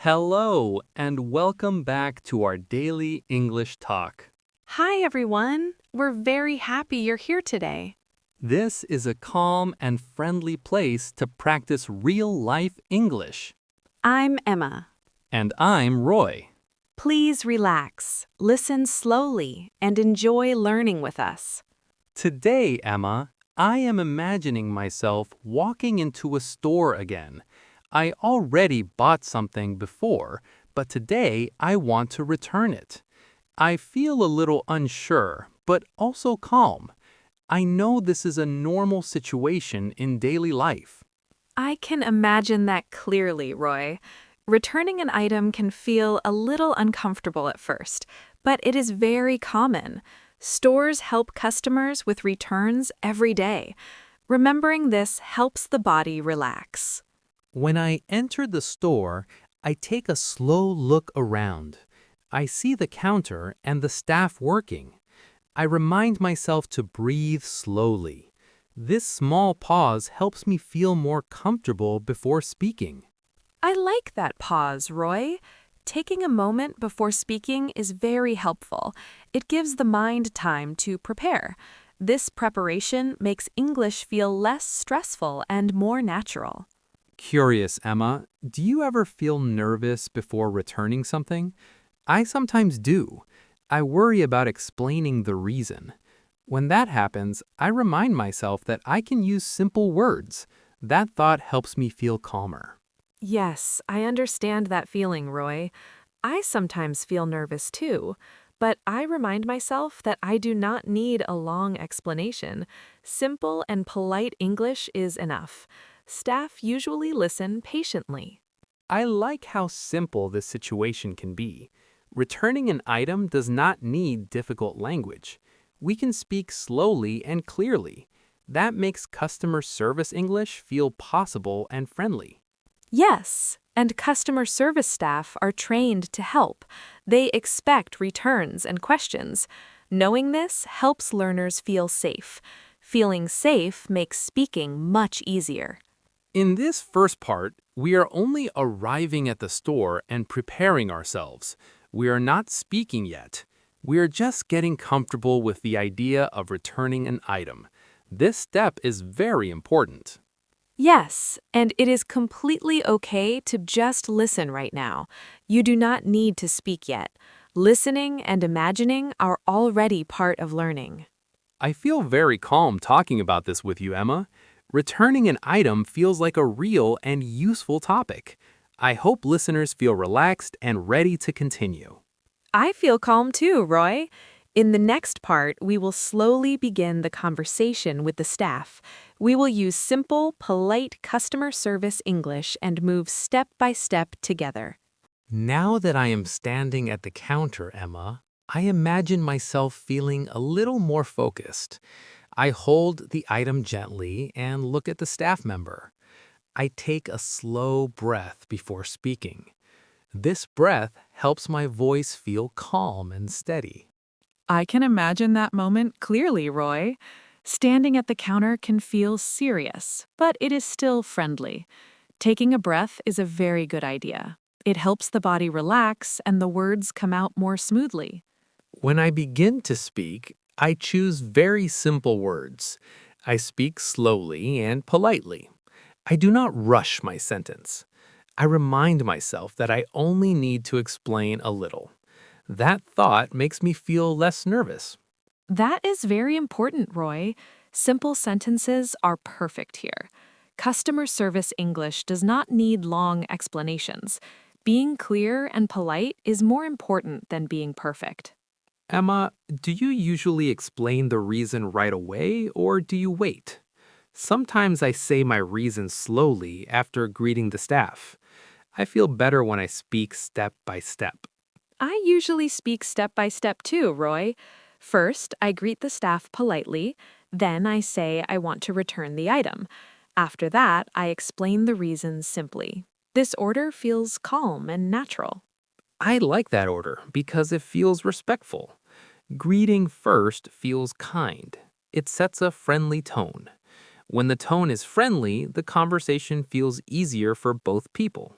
Hello, and welcome back to our daily English talk. Hi, everyone. We're very happy you're here today. This is a calm and friendly place to practice real life English. I'm Emma. And I'm Roy. Please relax, listen slowly, and enjoy learning with us. Today, Emma, I am imagining myself walking into a store again. I already bought something before, but today I want to return it. I feel a little unsure, but also calm. I know this is a normal situation in daily life. I can imagine that clearly, Roy. Returning an item can feel a little uncomfortable at first, but it is very common. Stores help customers with returns every day. Remembering this helps the body relax. When I enter the store, I take a slow look around. I see the counter and the staff working. I remind myself to breathe slowly. This small pause helps me feel more comfortable before speaking. I like that pause, Roy. Taking a moment before speaking is very helpful. It gives the mind time to prepare. This preparation makes English feel less stressful and more natural. Curious, Emma, do you ever feel nervous before returning something? I sometimes do. I worry about explaining the reason. When that happens, I remind myself that I can use simple words. That thought helps me feel calmer. Yes, I understand that feeling, Roy. I sometimes feel nervous too, but I remind myself that I do not need a long explanation. Simple and polite English is enough. Staff usually listen patiently. I like how simple this situation can be. Returning an item does not need difficult language. We can speak slowly and clearly. That makes customer service English feel possible and friendly. Yes, and customer service staff are trained to help. They expect returns and questions. Knowing this helps learners feel safe. Feeling safe makes speaking much easier. In this first part, we are only arriving at the store and preparing ourselves. We are not speaking yet. We are just getting comfortable with the idea of returning an item. This step is very important. Yes, and it is completely okay to just listen right now. You do not need to speak yet. Listening and imagining are already part of learning. I feel very calm talking about this with you, Emma. Returning an item feels like a real and useful topic. I hope listeners feel relaxed and ready to continue. I feel calm too, Roy. In the next part, we will slowly begin the conversation with the staff. We will use simple, polite customer service English and move step by step together. Now that I am standing at the counter, Emma, I imagine myself feeling a little more focused. I hold the item gently and look at the staff member. I take a slow breath before speaking. This breath helps my voice feel calm and steady. I can imagine that moment clearly, Roy. Standing at the counter can feel serious, but it is still friendly. Taking a breath is a very good idea. It helps the body relax and the words come out more smoothly. When I begin to speak, I choose very simple words. I speak slowly and politely. I do not rush my sentence. I remind myself that I only need to explain a little. That thought makes me feel less nervous. That is very important, Roy. Simple sentences are perfect here. Customer service English does not need long explanations. Being clear and polite is more important than being perfect. Emma, do you usually explain the reason right away or do you wait? Sometimes I say my reason slowly after greeting the staff. I feel better when I speak step by step. I usually speak step by step too, Roy. First, I greet the staff politely. Then I say I want to return the item. After that, I explain the reasons simply. This order feels calm and natural. I like that order because it feels respectful. Greeting first feels kind. It sets a friendly tone. When the tone is friendly, the conversation feels easier for both people.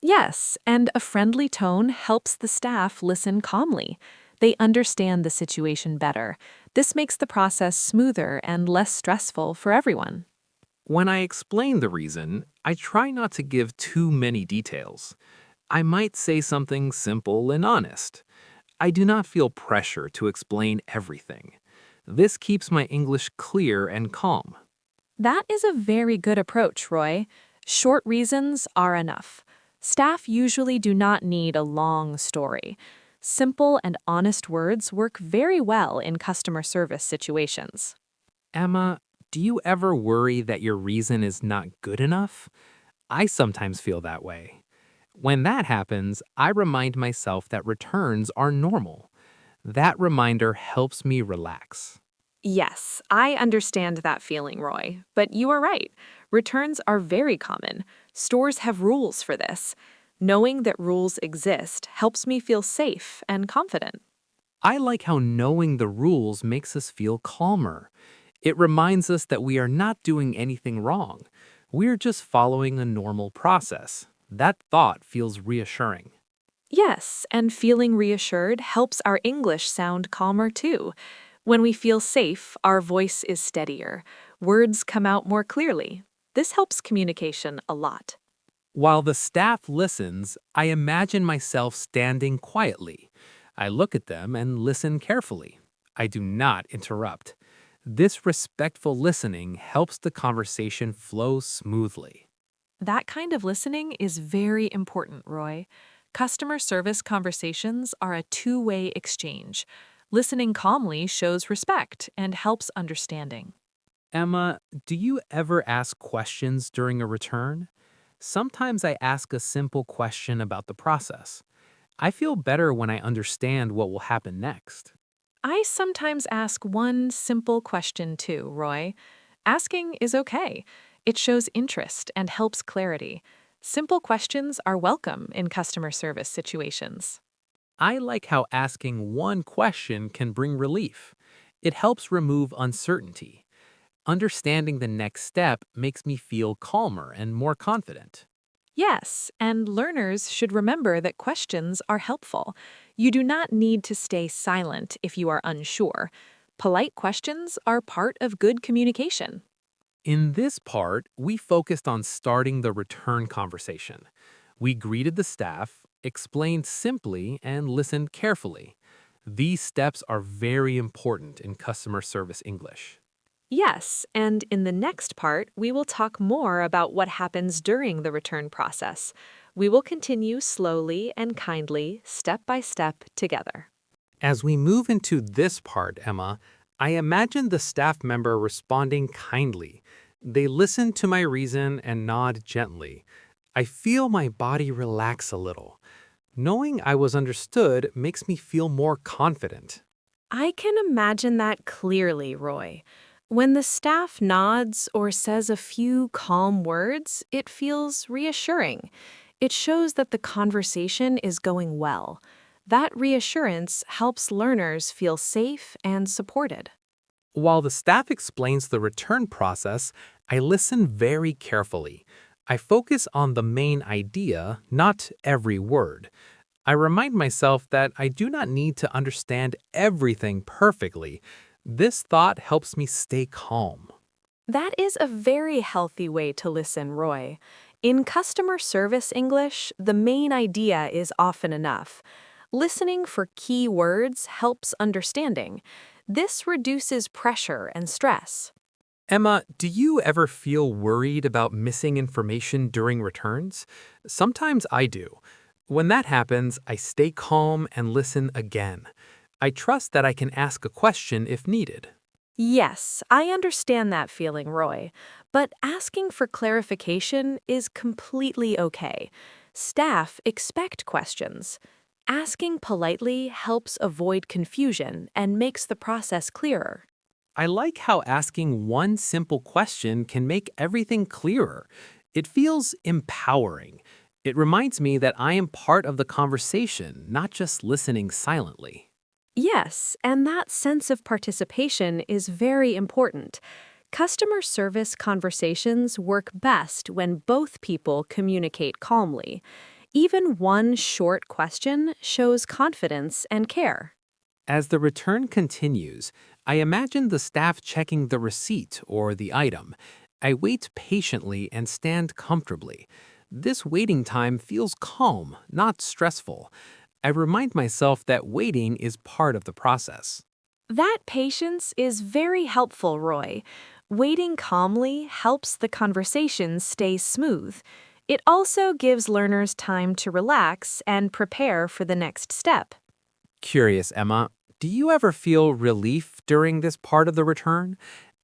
Yes, and a friendly tone helps the staff listen calmly. They understand the situation better. This makes the process smoother and less stressful for everyone. When I explain the reason, I try not to give too many details. I might say something simple and honest. I do not feel pressure to explain everything. This keeps my English clear and calm. That is a very good approach, Roy. Short reasons are enough. Staff usually do not need a long story. Simple and honest words work very well in customer service situations. Emma, do you ever worry that your reason is not good enough? I sometimes feel that way. When that happens, I remind myself that returns are normal. That reminder helps me relax. Yes, I understand that feeling, Roy, but you are right. Returns are very common. Stores have rules for this. Knowing that rules exist helps me feel safe and confident. I like how knowing the rules makes us feel calmer. It reminds us that we are not doing anything wrong. We're just following a normal process. That thought feels reassuring. Yes, and feeling reassured helps our English sound calmer too. When we feel safe, our voice is steadier. Words come out more clearly. This helps communication a lot. While the staff listens, I imagine myself standing quietly. I look at them and listen carefully. I do not interrupt. This respectful listening helps the conversation flow smoothly. That kind of listening is very important, Roy. Customer service conversations are a two-way exchange. Listening calmly shows respect and helps understanding. Emma, do you ever ask questions during a return? Sometimes I ask a simple question about the process. I feel better when I understand what will happen next. I sometimes ask one simple question too, Roy. Asking is okay. It shows interest and helps clarity. Simple questions are welcome in customer service situations. I like how asking one question can bring relief. It helps remove uncertainty. Understanding the next step makes me feel calmer and more confident. Yes, and learners should remember that questions are helpful. You do not need to stay silent if you are unsure. Polite questions are part of good communication. In this part, we focused on starting the return conversation. We greeted the staff, explained simply, and listened carefully. These steps are very important in customer service English. Yes, and in the next part, we will talk more about what happens during the return process. We will continue slowly and kindly, step by step, together. As we move into this part, Emma, I imagine the staff member responding kindly. They listen to my reason and nod gently. I feel my body relax a little. Knowing I was understood makes me feel more confident. I can imagine that clearly, Roy. When the staff nods or says a few calm words, it feels reassuring. It shows that the conversation is going well. That reassurance helps learners feel safe and supported. While the staff explains the return process, I listen very carefully. I focus on the main idea, not every word. I remind myself that I do not need to understand everything perfectly. This thought helps me stay calm. That is a very healthy way to listen, Roy. In customer service English, the main idea is often enough. Listening for key words helps understanding. This reduces pressure and stress. Emma, do you ever feel worried about missing information during returns? Sometimes I do. When that happens, I stay calm and listen again. I trust that I can ask a question if needed. Yes, I understand that feeling, Roy, but asking for clarification is completely okay. Staff expect questions. Asking politely helps avoid confusion and makes the process clearer. I like how asking one simple question can make everything clearer. It feels empowering. It reminds me that I am part of the conversation, not just listening silently. Yes, and that sense of participation is very important. Customer service conversations work best when both people communicate calmly. Even one short question shows confidence and care. As the return continues, I imagine the staff checking the receipt or the item. I wait patiently and stand comfortably. This waiting time feels calm, not stressful. I remind myself that waiting is part of the process. That patience is very helpful, Roy. Waiting calmly helps the conversation stay smooth. It also gives learners time to relax and prepare for the next step. Curious, Emma, do you ever feel relief during this part of the return?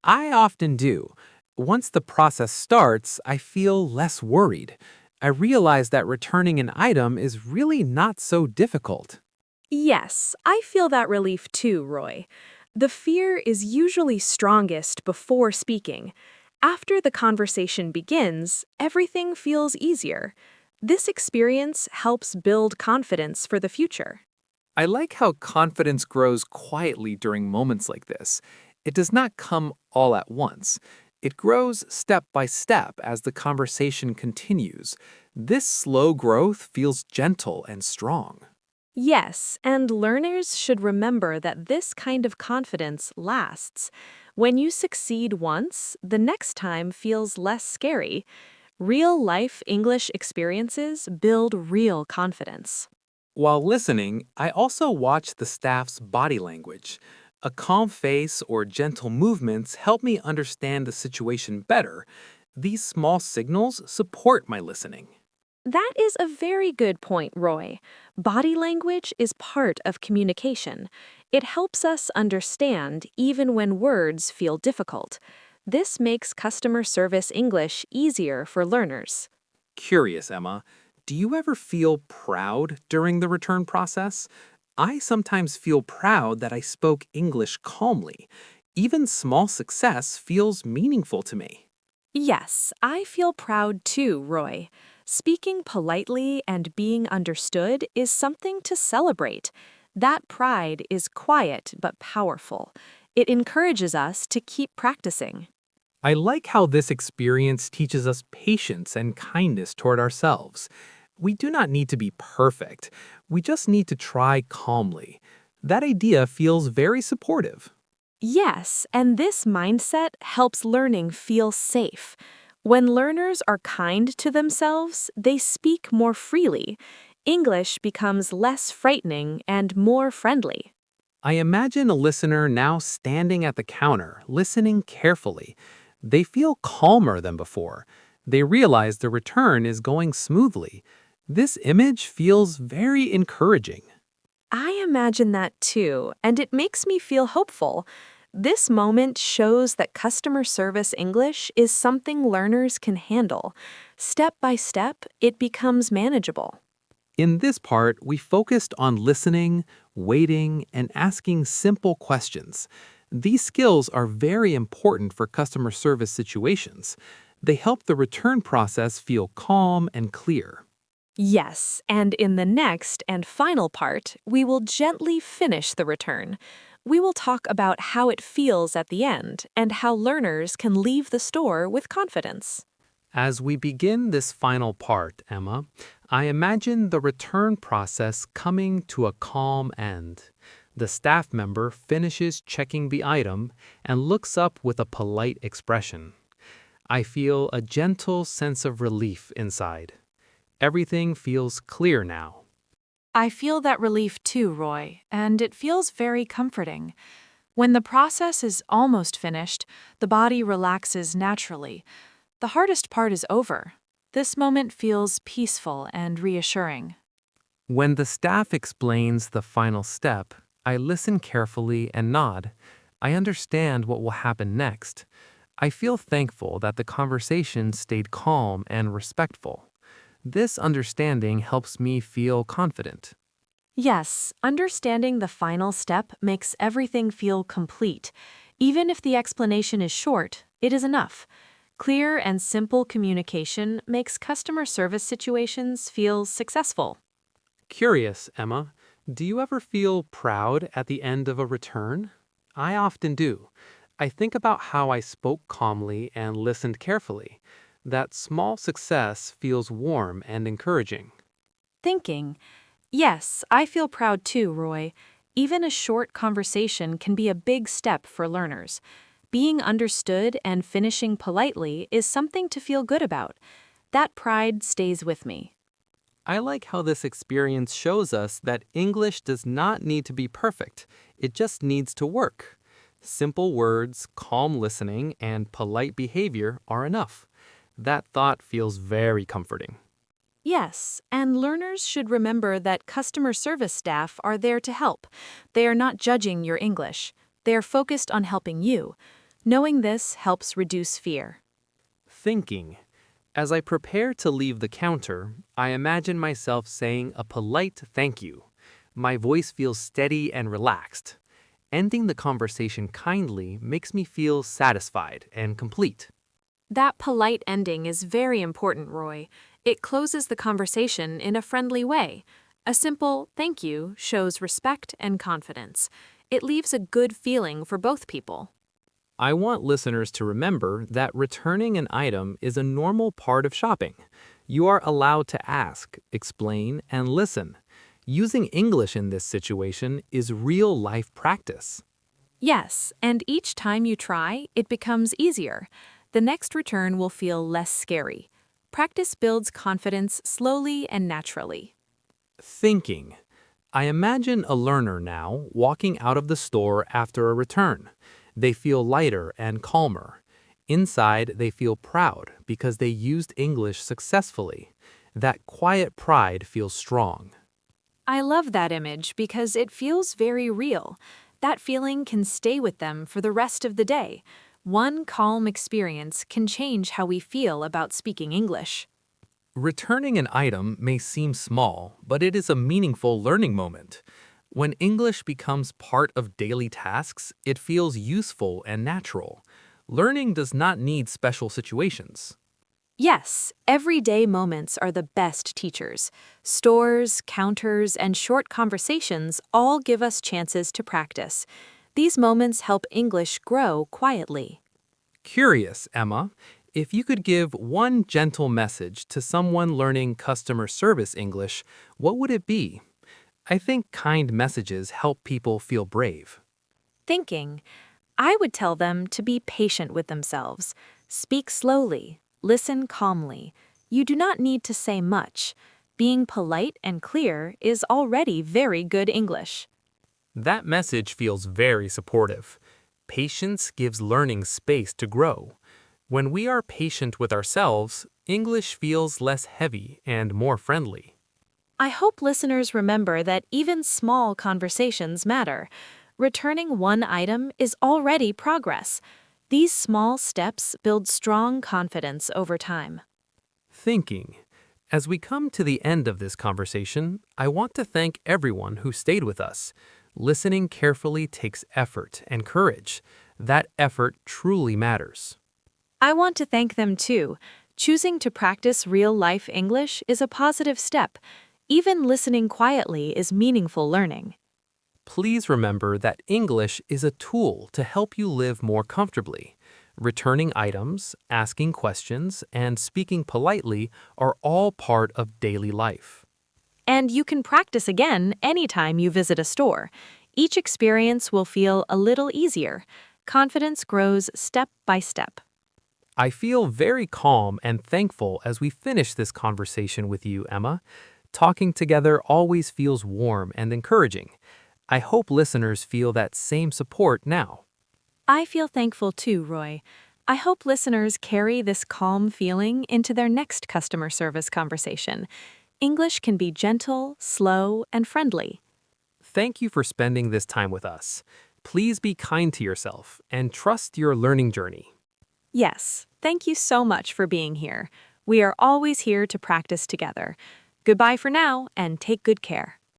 I often do. Once the process starts, I feel less worried. I realize that returning an item is really not so difficult. Yes, I feel that relief too, Roy. The fear is usually strongest before speaking. After the conversation begins, everything feels easier. This experience helps build confidence for the future. I like how confidence grows quietly during moments like this. It does not come all at once. It grows step by step as the conversation continues. This slow growth feels gentle and strong. Yes, and learners should remember that this kind of confidence lasts. When you succeed once, the next time feels less scary. Real life English experiences build real confidence. While listening, I also watch the staff's body language. A calm face or gentle movements help me understand the situation better. These small signals support my listening. That is a very good point, Roy. Body language is part of communication. It helps us understand even when words feel difficult. This makes customer service English easier for learners. Curious, Emma, do you ever feel proud during the return process? I sometimes feel proud that I spoke English calmly. Even small success feels meaningful to me. Yes, I feel proud too, Roy. Speaking politely and being understood is something to celebrate. That pride is quiet but powerful. It encourages us to keep practicing. I like how this experience teaches us patience and kindness toward ourselves. We do not need to be perfect, we just need to try calmly. That idea feels very supportive. Yes, and this mindset helps learning feel safe. When learners are kind to themselves, they speak more freely. English becomes less frightening and more friendly. I imagine a listener now standing at the counter, listening carefully. They feel calmer than before. They realize the return is going smoothly. This image feels very encouraging. I imagine that too, and it makes me feel hopeful. This moment shows that customer service English is something learners can handle. Step by step, it becomes manageable. In this part, we focused on listening, waiting, and asking simple questions. These skills are very important for customer service situations. They help the return process feel calm and clear. Yes, and in the next and final part, we will gently finish the return. We will talk about how it feels at the end and how learners can leave the store with confidence. As we begin this final part, Emma, I imagine the return process coming to a calm end. The staff member finishes checking the item and looks up with a polite expression. I feel a gentle sense of relief inside. Everything feels clear now. I feel that relief too, Roy, and it feels very comforting. When the process is almost finished, the body relaxes naturally. The hardest part is over. This moment feels peaceful and reassuring. When the staff explains the final step, I listen carefully and nod. I understand what will happen next. I feel thankful that the conversation stayed calm and respectful. This understanding helps me feel confident. Yes, understanding the final step makes everything feel complete. Even if the explanation is short, it is enough. Clear and simple communication makes customer service situations feel successful. Curious, Emma, do you ever feel proud at the end of a return? I often do. I think about how I spoke calmly and listened carefully. That small success feels warm and encouraging. Thinking. Yes, I feel proud too, Roy. Even a short conversation can be a big step for learners. Being understood and finishing politely is something to feel good about. That pride stays with me. I like how this experience shows us that English does not need to be perfect, it just needs to work. Simple words, calm listening, and polite behavior are enough. That thought feels very comforting. Yes, and learners should remember that customer service staff are there to help. They are not judging your English. They are focused on helping you. Knowing this helps reduce fear. Thinking. As I prepare to leave the counter, I imagine myself saying a polite thank you. My voice feels steady and relaxed. Ending the conversation kindly makes me feel satisfied and complete. That polite ending is very important, Roy. It closes the conversation in a friendly way. A simple thank you shows respect and confidence. It leaves a good feeling for both people. I want listeners to remember that returning an item is a normal part of shopping. You are allowed to ask, explain, and listen. Using English in this situation is real life practice. Yes, and each time you try, it becomes easier. The next return will feel less scary. Practice builds confidence slowly and naturally. Thinking. I imagine a learner now walking out of the store after a return. They feel lighter and calmer. Inside, they feel proud because they used English successfully. That quiet pride feels strong. I love that image because it feels very real. That feeling can stay with them for the rest of the day. One calm experience can change how we feel about speaking English. Returning an item may seem small, but it is a meaningful learning moment. When English becomes part of daily tasks, it feels useful and natural. Learning does not need special situations. Yes, everyday moments are the best teachers. Stores, counters, and short conversations all give us chances to practice. These moments help English grow quietly. Curious, Emma, if you could give one gentle message to someone learning customer service English, what would it be? I think kind messages help people feel brave. Thinking, I would tell them to be patient with themselves. Speak slowly, listen calmly. You do not need to say much. Being polite and clear is already very good English. That message feels very supportive. Patience gives learning space to grow. When we are patient with ourselves, English feels less heavy and more friendly. I hope listeners remember that even small conversations matter. Returning one item is already progress. These small steps build strong confidence over time. Thinking. As we come to the end of this conversation, I want to thank everyone who stayed with us. Listening carefully takes effort and courage. That effort truly matters. I want to thank them too. Choosing to practice real life English is a positive step. Even listening quietly is meaningful learning. Please remember that English is a tool to help you live more comfortably. Returning items, asking questions, and speaking politely are all part of daily life. And you can practice again anytime you visit a store. Each experience will feel a little easier. Confidence grows step by step. I feel very calm and thankful as we finish this conversation with you, Emma. Talking together always feels warm and encouraging. I hope listeners feel that same support now. I feel thankful too, Roy. I hope listeners carry this calm feeling into their next customer service conversation. English can be gentle, slow, and friendly. Thank you for spending this time with us. Please be kind to yourself and trust your learning journey. Yes, thank you so much for being here. We are always here to practice together. Goodbye for now, and take good care.